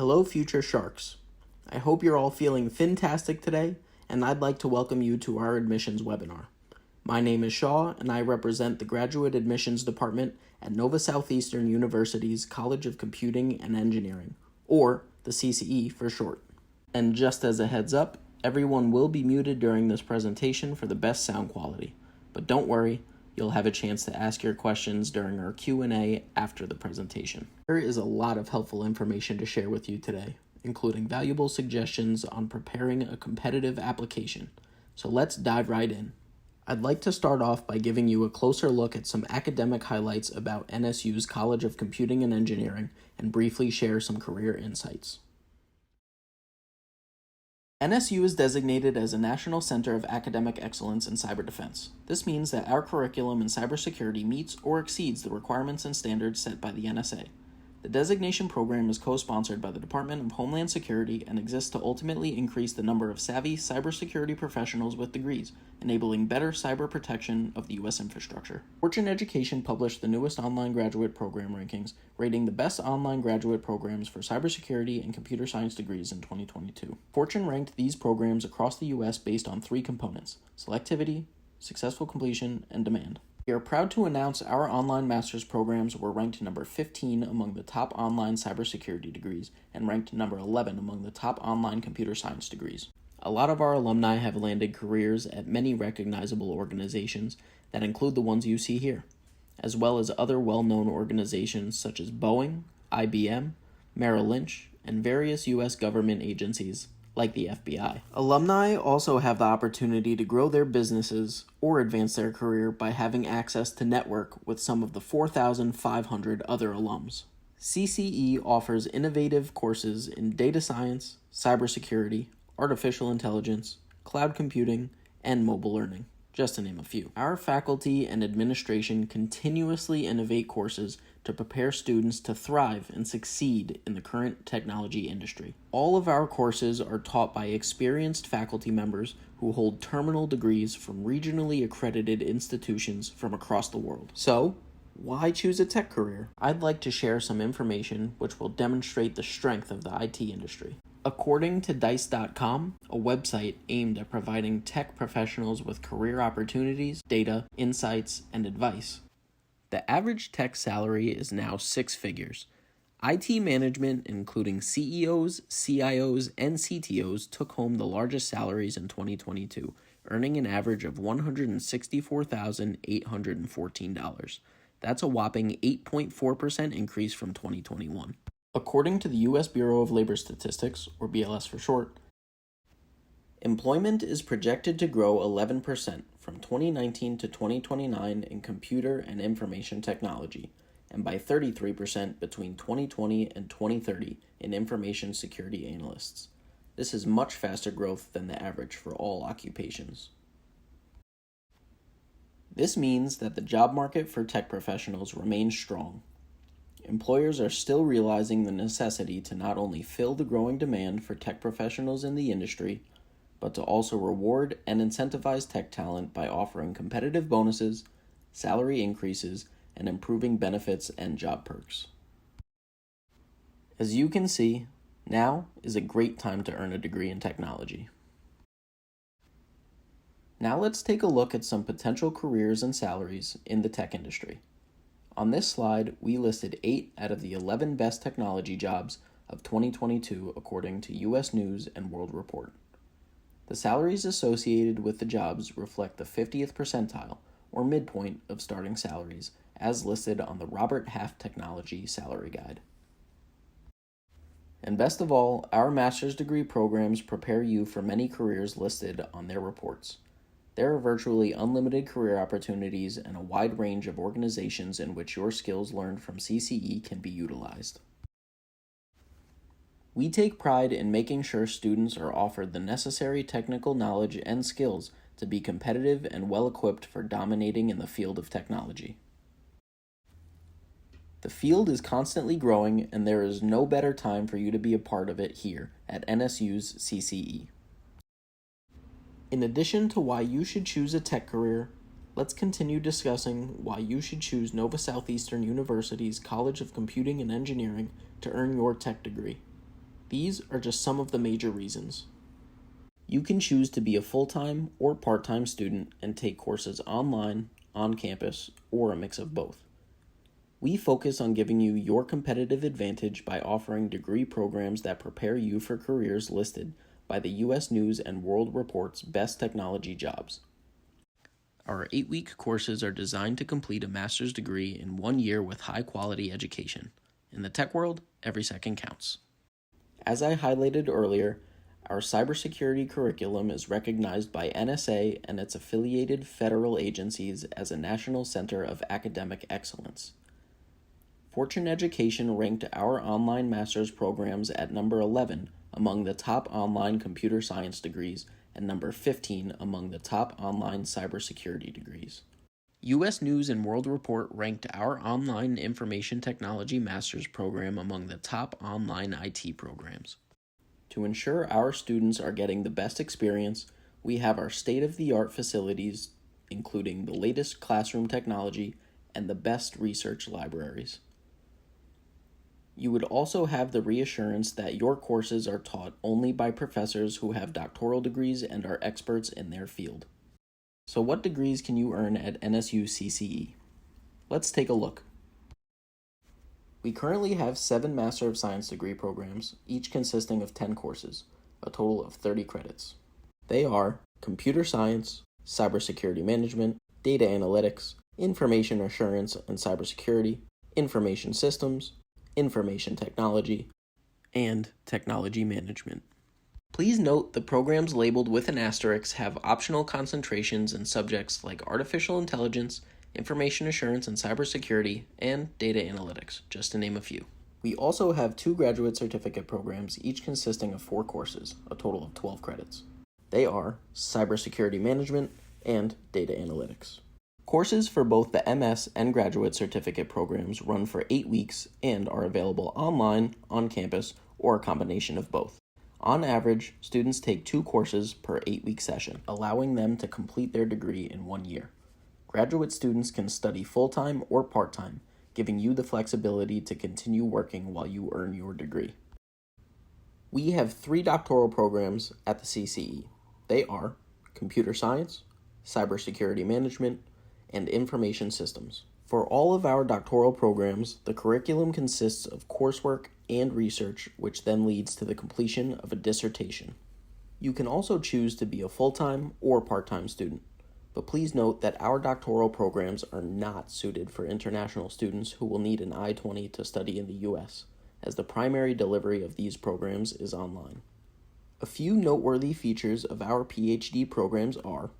Hello, future sharks. I hope you're all feeling fantastic today, and I'd like to welcome you to our admissions webinar. My name is Shaw, and I represent the Graduate Admissions Department at Nova Southeastern University's College of Computing and Engineering, or the CCE for short. And just as a heads up, everyone will be muted during this presentation for the best sound quality. But don't worry, you'll have a chance to ask your questions during our Q&A after the presentation. There is a lot of helpful information to share with you today, including valuable suggestions on preparing a competitive application. So let's dive right in. I'd like to start off by giving you a closer look at some academic highlights about NSU's College of Computing and Engineering and briefly share some career insights. NSU is designated as a National Center of Academic Excellence in Cyber Defense. This means that our curriculum in cybersecurity meets or exceeds the requirements and standards set by the NSA. The designation program is co-sponsored by the Department of Homeland Security and exists to ultimately increase the number of savvy cybersecurity professionals with degrees, enabling better cyber protection of the U.S. infrastructure. Fortune Education published the newest online graduate program rankings, rating the best online graduate programs for cybersecurity and computer science degrees in 2022. Fortune ranked these programs across the U.S. based on three components: selectivity, successful completion, and demand. We are proud to announce our online master's programs were ranked number 15 among the top online cybersecurity degrees and ranked number 11 among the top online computer science degrees. A lot of our alumni have landed careers at many recognizable organizations that include the ones you see here, as well as other well-known organizations such as Boeing, IBM, Merrill Lynch, and various U.S. government agencies like the FBI. Alumni also have the opportunity to grow their businesses or advance their career by having access to network with some of the 4,500 other alums. CCE offers innovative courses in data science, cybersecurity, artificial intelligence, cloud computing, and mobile learning, just to name a few. Our faculty and administration continuously innovate courses to prepare students to thrive and succeed in the current technology industry. All of our courses are taught by experienced faculty members who hold terminal degrees from regionally accredited institutions from across the world. So, why choose a tech career? I'd like to share some information which will demonstrate the strength of the IT industry. According to Dice.com, a website aimed at providing tech professionals with career opportunities, data, insights, and advice, the average tech salary is now 6 figures. IT management, including CEOs, CIOs, and CTOs, took home the largest salaries in 2022, earning an average of $164,814. That's a whopping 8.4% increase from 2021. According to the U.S. Bureau of Labor Statistics, or BLS for short, employment is projected to grow 11% from 2019 to 2029 in computer and information technology, and by 33% between 2020 and 2030 in information security analysts. This is much faster growth than the average for all occupations. This means that the job market for tech professionals remains strong. Employers are still realizing the necessity to not only fill the growing demand for tech professionals in the industry, but to also reward and incentivize tech talent by offering competitive bonuses, salary increases, and improving benefits and job perks. As you can see, now is a great time to earn a degree in technology. Now let's take a look at some potential careers and salaries in the tech industry. On this slide, we listed 8 out of the 11 best technology jobs of 2022 according to U.S. News and World Report. The salaries associated with the jobs reflect the 50th percentile, or midpoint, of starting salaries, as listed on the Robert Half Technology Salary Guide. And best of all, our master's degree programs prepare you for many careers listed on their reports. There are virtually unlimited career opportunities and a wide range of organizations in which your skills learned from CCE can be utilized. We take pride in making sure students are offered the necessary technical knowledge and skills to be competitive and well-equipped for dominating in the field of technology. The field is constantly growing, and there is no better time for you to be a part of it here at NSU's CCE. In addition to why you should choose a tech career, let's continue discussing why you should choose Nova Southeastern University's College of Computing and Engineering to earn your tech degree. These are just some of the major reasons. You can choose to be a full-time or part-time student and take courses online, on campus, or a mix of both. We focus on giving you your competitive advantage by offering degree programs that prepare you for careers listed by the U.S. News and World Report's Best Technology Jobs. Our 8-week courses are designed to complete a master's degree in 1 year with high-quality education. In the tech world, every second counts. As I highlighted earlier, our cybersecurity curriculum is recognized by NSA and its affiliated federal agencies as a National Center of Academic Excellence. Fortune Education ranked our online master's programs at number 11 among the top online computer science degrees and number 15 among the top online cybersecurity degrees. U.S. News and World Report ranked our online information technology master's program among the top online IT programs. To ensure our students are getting the best experience, we have our state-of-the-art facilities, including the latest classroom technology and the best research libraries. You would also have the reassurance that your courses are taught only by professors who have doctoral degrees and are experts in their field. So what degrees can you earn at NSU CCE? Let's take a look. We currently have 7 Master of Science degree programs, each consisting of 10 courses, a total of 30 credits. They are Computer Science, Cybersecurity Management, Data Analytics, Information Assurance and Cybersecurity, Information Systems, Information Technology, and Technology Management. Please note the programs labeled with an asterisk have optional concentrations in subjects like Artificial Intelligence, Information Assurance and Cybersecurity, and Data Analytics, just to name a few. We also have 2 graduate certificate programs, each consisting of 4 courses, a total of 12 credits. They are Cybersecurity Management and Data Analytics. Courses for both the MS and graduate certificate programs run for 8 weeks and are available online, on campus, or a combination of both. On average, students take 2 courses per 8-week session, allowing them to complete their degree in 1 year. Graduate students can study full-time or part-time, giving you the flexibility to continue working while you earn your degree. We have 3 doctoral programs at the CCE. They are Computer Science, Cybersecurity Management, and Information Systems. For all of our doctoral programs, the curriculum consists of coursework and research, which then leads to the completion of a dissertation. You can also choose to be a full-time or part-time student, but please note that our doctoral programs are not suited for international students who will need an I-20 to study in the U.S., as the primary delivery of these programs is online. A few noteworthy features of our PhD programs are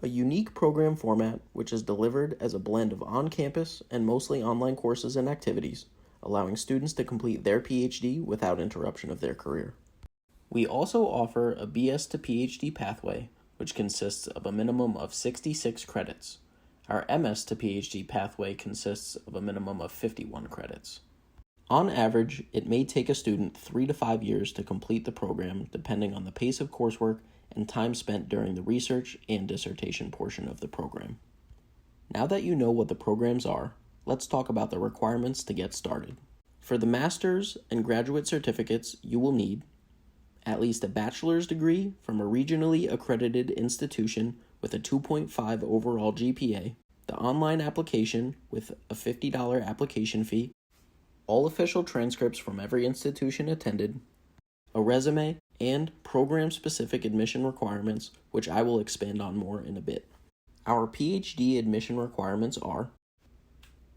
a unique program format which is delivered as a blend of on-campus and mostly online courses and activities, allowing students to complete their PhD without interruption of their career. We also offer a BS to PhD pathway, which consists of a minimum of 66 credits. Our MS to PhD pathway consists of a minimum of 51 credits. On average, it may take a student 3 to 5 years to complete the program, depending on the pace of coursework and time spent during the research and dissertation portion of the program. Now that you know what the programs are, let's talk about the requirements to get started. For the master's and graduate certificates, you will need at least a bachelor's degree from a regionally accredited institution with a 2.5 overall GPA, the online application with a $50 application fee, all official transcripts from every institution attended, a resume, and program-specific admission requirements, which I will expand on more in a bit. Our PhD admission requirements are,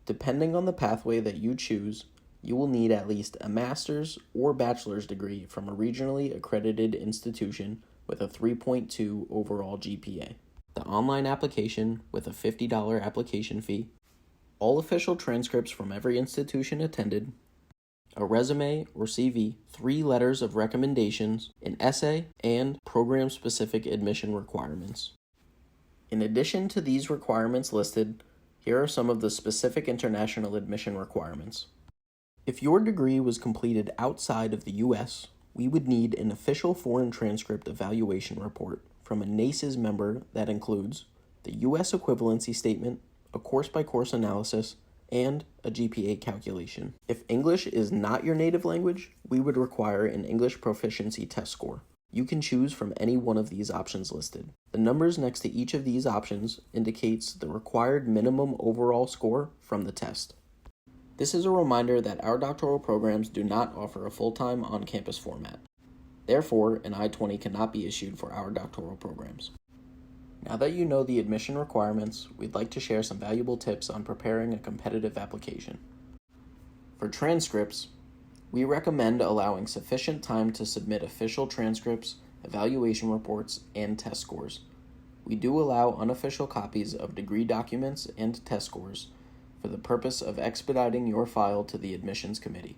depending on the pathway that you choose, you will need at least a master's or bachelor's degree from a regionally accredited institution with a 3.2 overall GPA, the online application with a $50 application fee, all official transcripts from every institution attended, a resume or CV, 3 letters of recommendations, an essay, and program-specific admission requirements. In addition to these requirements listed, here are some of the specific international admission requirements. If your degree was completed outside of the U.S., we would need an official foreign transcript evaluation report from a NACES member that includes the U.S. equivalency statement, a course-by-course analysis, and a GPA calculation. If English is not your native language, we would require an English proficiency test score. You can choose from any one of these options listed. The numbers next to each of these options indicates the required minimum overall score from the test. This is a reminder that our doctoral programs do not offer a full-time on-campus format. Therefore, an I-20 cannot be issued for our doctoral programs. Now that you know the admission requirements, we'd like to share some valuable tips on preparing a competitive application. For transcripts, we recommend allowing sufficient time to submit official transcripts, evaluation reports, and test scores. We do allow unofficial copies of degree documents and test scores for the purpose of expediting your file to the admissions committee.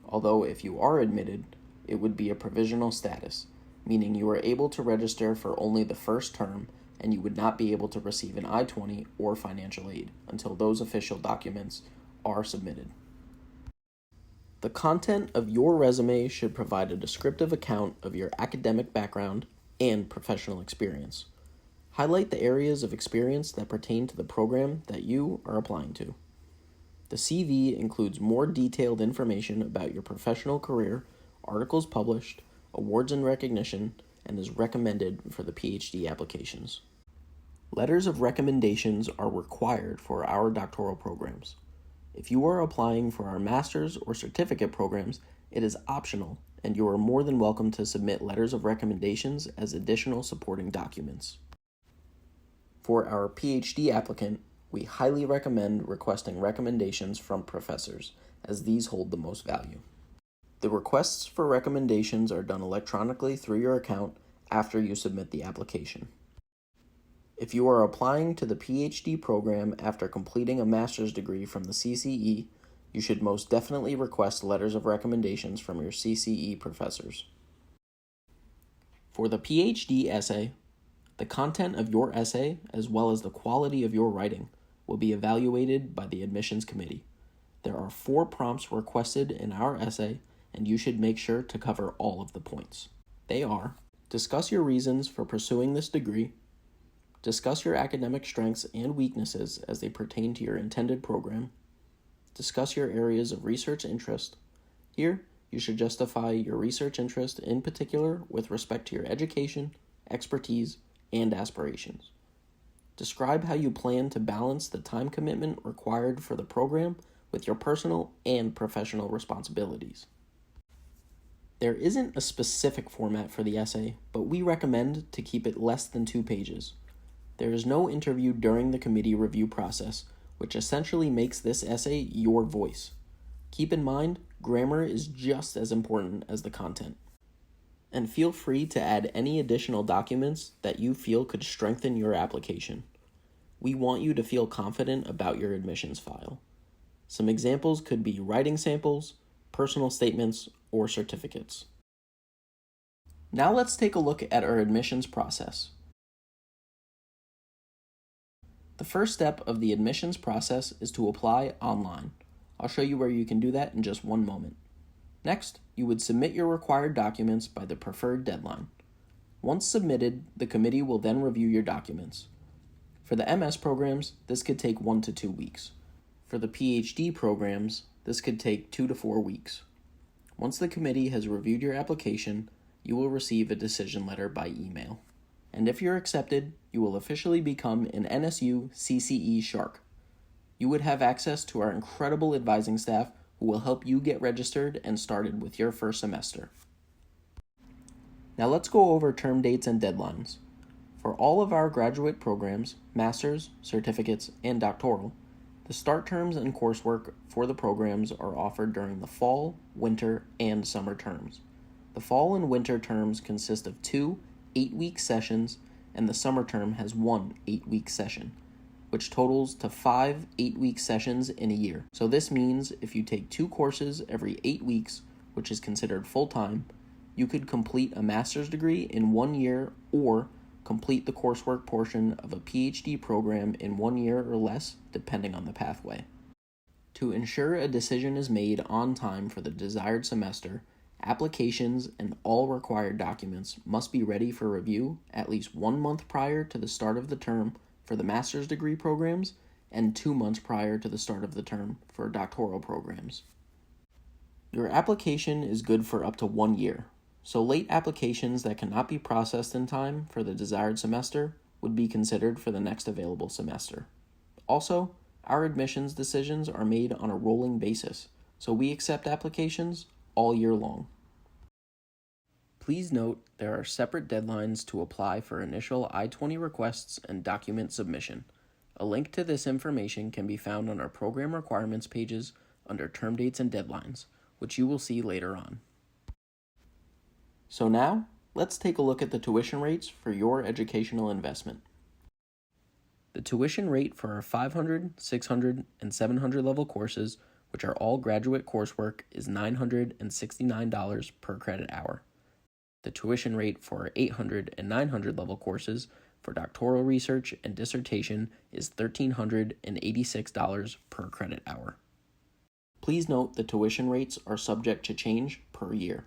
Although if you are admitted, it would be a provisional status, meaning you are able to register for only the first term and you would not be able to receive an I-20 or financial aid until those official documents are submitted. The content of your resume should provide a descriptive account of your academic background and professional experience. Highlight the areas of experience that pertain to the program that you are applying to. The CV includes more detailed information about your professional career, articles published, awards and recognition, and is recommended for the PhD applications. Letters of recommendations are required for our doctoral programs. If you are applying for our master's or certificate programs, it is optional, and you are more than welcome to submit letters of recommendations as additional supporting documents. For our PhD applicant, we highly recommend requesting recommendations from professors, as these hold the most value. The requests for recommendations are done electronically through your account after you submit the application. If you are applying to the PhD program after completing a master's degree from the CCE, you should most definitely request letters of recommendations from your CCE professors. For the PhD essay, the content of your essay, as well as the quality of your writing, will be evaluated by the admissions committee. There are 4 prompts requested in our essay, and you should make sure to cover all of the points. They are: discuss your reasons for pursuing this degree, discuss your academic strengths and weaknesses as they pertain to your intended program, discuss your areas of research interest. Here, you should justify your research interest in particular with respect to your education, expertise, and aspirations. Describe how you plan to balance the time commitment required for the program with your personal and professional responsibilities. There isn't a specific format for the essay, but we recommend to keep it less than 2 pages. There is no interview during the committee review process, which essentially makes this essay your voice. Keep in mind, grammar is just as important as the content. And feel free to add any additional documents that you feel could strengthen your application. We want you to feel confident about your admissions file. Some examples could be writing samples, personal statements, or certificates. Now let's take a look at our admissions process. The first step of the admissions process is to apply online. I'll show you where you can do that in just one moment. Next, you would submit your required documents by the preferred deadline. Once submitted, the committee will then review your documents. For the MS programs, this could take 1 to 2 weeks. For the PhD programs, this could take 2 to 4 weeks. Once the committee has reviewed your application, you will receive a decision letter by email. And if you're accepted, you will officially become an NSU CCE Shark. You would have access to our incredible advising staff who will help you get registered and started with your first semester. Now let's go over term dates and deadlines. For all of our graduate programs, master's, certificates, and doctoral, the start terms and coursework for the programs are offered during the fall, winter, and summer terms. The fall and winter terms consist of 2 8-week sessions, and the summer term has 1 8-week session, which totals to 5 8-week sessions in a year. So this means if you take 2 courses every 8 weeks, which is considered full-time, you could complete a master's degree in 1 year or complete the coursework portion of a PhD program in 1 year or less, depending on the pathway. To ensure a decision is made on time for the desired semester, applications and all required documents must be ready for review at least 1 month prior to the start of the term for the master's degree programs and 2 months prior to the start of the term for doctoral programs. Your application is good for up to 1 year, so late applications that cannot be processed in time for the desired semester would be considered for the next available semester. Also, our admissions decisions are made on a rolling basis, so we accept applications all year long. Please note there are separate deadlines to apply for initial I-20 requests and document submission. A link to this information can be found on our program requirements pages under term dates and deadlines, which you will see later on. So now, let's take a look at the tuition rates for your educational investment. The tuition rate for our 500, 600, and 700 level courses, which are all graduate coursework, is $969 per credit hour. The tuition rate for our 800 and 900 level courses for doctoral research and dissertation is $1,386 per credit hour. Please note the tuition rates are subject to change per year.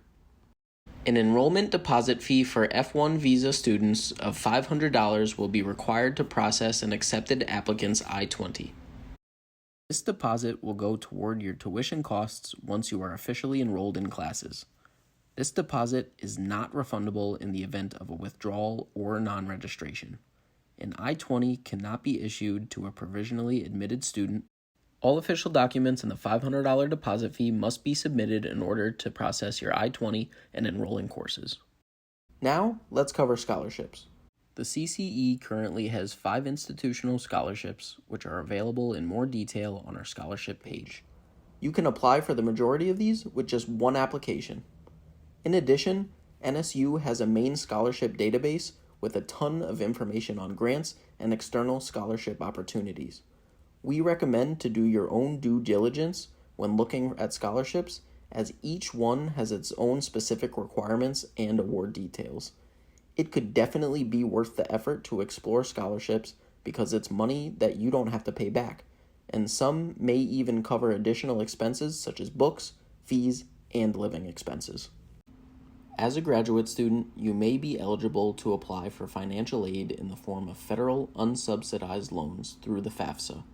An enrollment deposit fee for F1 visa students of $500 will be required to process an accepted applicant's I-20. This deposit will go toward your tuition costs once you are officially enrolled in classes. This deposit is not refundable in the event of a withdrawal or non-registration. An I-20 cannot be issued to a provisionally admitted student. All official documents and the $500 deposit fee must be submitted in order to process your I-20 and enroll in courses. Now, let's cover scholarships. The CCE currently has 5 institutional scholarships, which are available in more detail on our scholarship page. You can apply for the majority of these with just one application. In addition, NSU has a main scholarship database with a ton of information on grants and external scholarship opportunities. We recommend to do your own due diligence when looking at scholarships, as each one has its own specific requirements and award details. It could definitely be worth the effort to explore scholarships because it's money that you don't have to pay back, and some may even cover additional expenses such as books, fees, and living expenses. As a graduate student, you may be eligible to apply for financial aid in the form of federal unsubsidized loans through the FAFSA.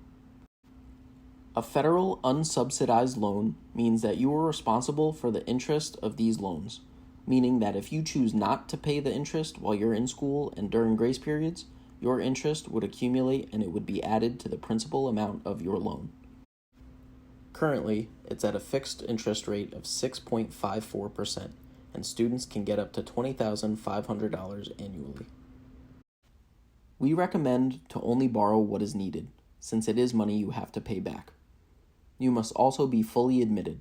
A federal unsubsidized loan means that you are responsible for the interest of these loans, meaning that if you choose not to pay the interest while you're in school and during grace periods, your interest would accumulate and it would be added to the principal amount of your loan. Currently, it's at a fixed interest rate of 6.54%, and students can get up to $20,500 annually. We recommend to only borrow what is needed, since it is money you have to pay back. You must also be fully admitted.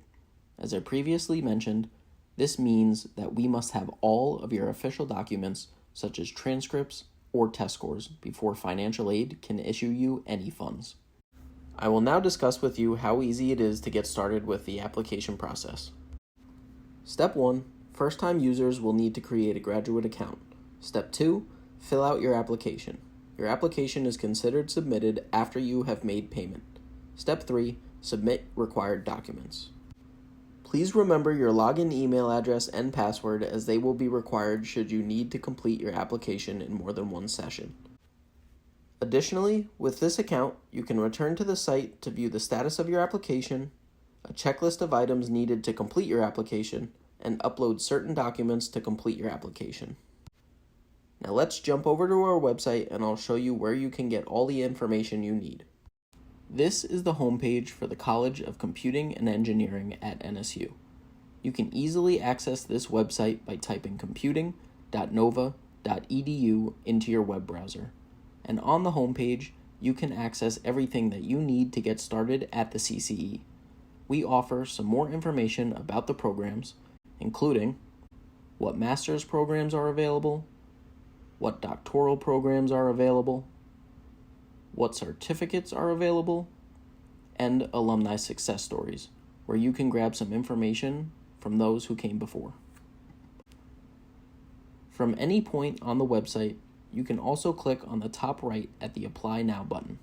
As I previously mentioned, this means that we must have all of your official documents, such as transcripts or test scores, before financial aid can issue you any funds. I will now discuss with you how easy it is to get started with the application process. Step 1. First-time users will need to create a graduate account. Step 2. Fill out your application. Your application is considered submitted after you have made payment. Step 3. Submit required documents. Please remember your login email address and password, as they will be required should you need to complete your application in more than one session. Additionally, with this account, you can return to the site to view the status of your application, a checklist of items needed to complete your application, and upload certain documents to complete your application. Now let's jump over to our website and I'll show you where you can get all the information you need. This is the homepage for the College of Computing and Engineering at NSU. You can easily access this website by typing computing.nova.edu into your web browser. And on the homepage, you can access everything that you need to get started at the CCE. We offer some more information about the programs, including what master's programs are available, what doctoral programs are available, what certificates are available, and alumni success stories, where you can grab some information from those who came before. From any point on the website, you can also click on the top right at the Apply Now button.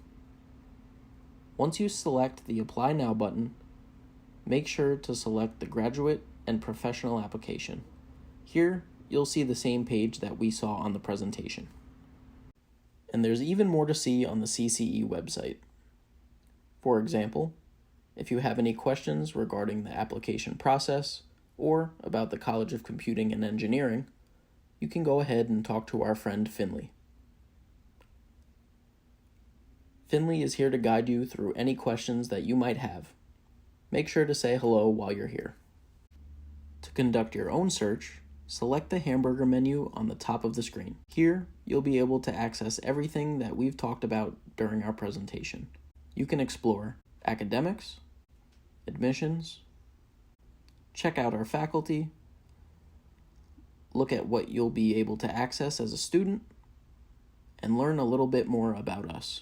Once you select the Apply Now button, make sure to select the graduate and professional application. Here, you'll see the same page that we saw on the presentation. And there's even more to see on the CCE website. For example, if you have any questions regarding the application process or about the College of Computing and Engineering, you can go ahead and talk to our friend Finley. Finley is here to guide you through any questions that you might have. Make sure to say hello while you're here. To conduct your own search, select the hamburger menu on the top of the screen. Here, you'll be able to access everything that we've talked about during our presentation. You can explore academics, admissions, check out our faculty, look at what you'll be able to access as a student, and learn a little bit more about us.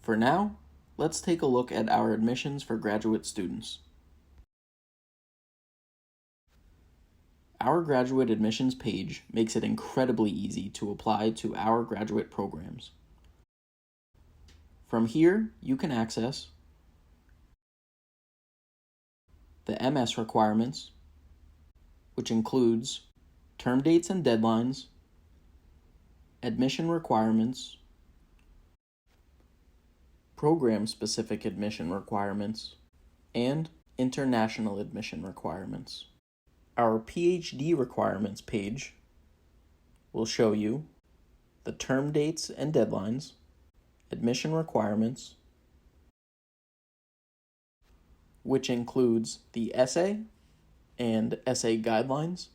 For now, let's take a look at our admissions for graduate students. Our graduate admissions page makes it incredibly easy to apply to our graduate programs. From here, you can access the MS requirements, which includes term dates and deadlines, admission requirements, program-specific admission requirements, and international admission requirements. Our PhD requirements page will show you the term dates and deadlines, admission requirements, which includes the essay and essay guidelines,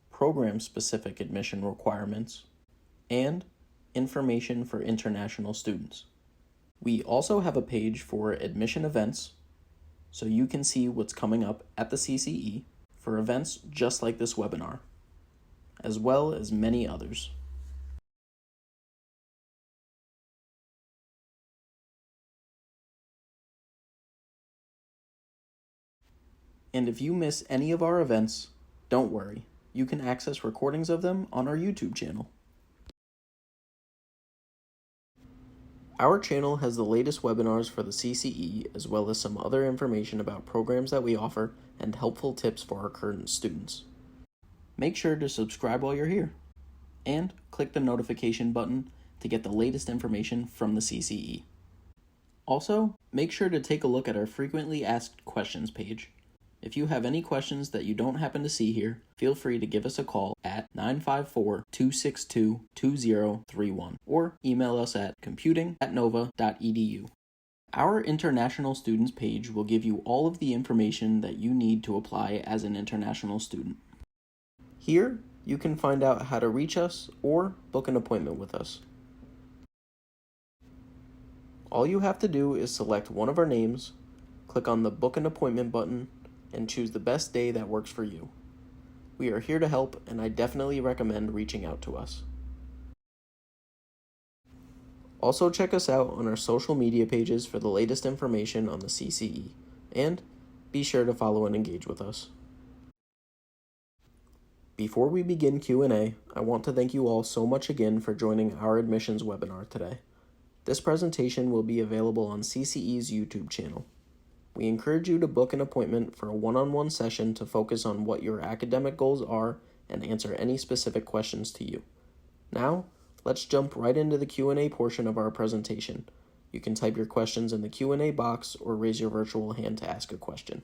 program-specific admission requirements, and information for international students. We also have a page for admission events, so you can see what's coming up at the CCE for events just like this webinar, as well as many others. And if you miss any of our events, don't worry, you can access recordings of them on our YouTube channel. Our channel has the latest webinars for the CCE, as well as some other information about programs that we offer and helpful tips for our current students. Make sure to subscribe while you're here, and click the notification button to get the latest information from the CCE. Also, make sure to take a look at our frequently asked questions page. If you have any questions that you don't happen to see here, feel free to give us a call at 954-262-2031 or email us at computing@nova.edu. Our international students page will give you all of the information that you need to apply as an international student. Here, you can find out how to reach us or book an appointment with us. All you have to do is select one of our names, click on the Book an Appointment button, and choose the best day that works for you. We are here to help, and I definitely recommend reaching out to us. Also check us out on our social media pages for the latest information on the CCE, and be sure to follow and engage with us. Before we begin Q&A, I want to thank you all so much again for joining our admissions webinar today. This presentation will be available on CCE's YouTube channel. We encourage you to book an appointment for a one-on-one session to focus on what your academic goals are and answer any specific questions to you. Now, let's jump right into the Q&A portion of our presentation. You can type your questions in the Q&A box or raise your virtual hand to ask a question.